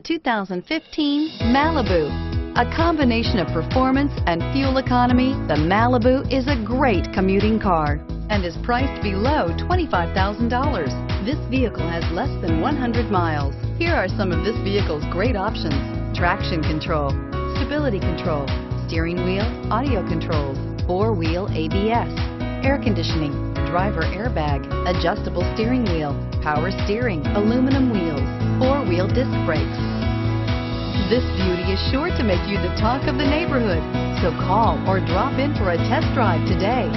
2015 Malibu. A combination of performance and fuel economy, the Malibu is a great commuting car and is priced below $25,000. This vehicle has less than 100 miles. Here are some of this vehicle's great options: traction control, stability control, steering wheel audio controls, four-wheel ABS, air conditioning, driver airbag, adjustable steering wheel, power steering, aluminum wheels, four-wheel disc brakes. This beauty is sure to make you the talk of the neighborhood, so call or drop in for a test drive today.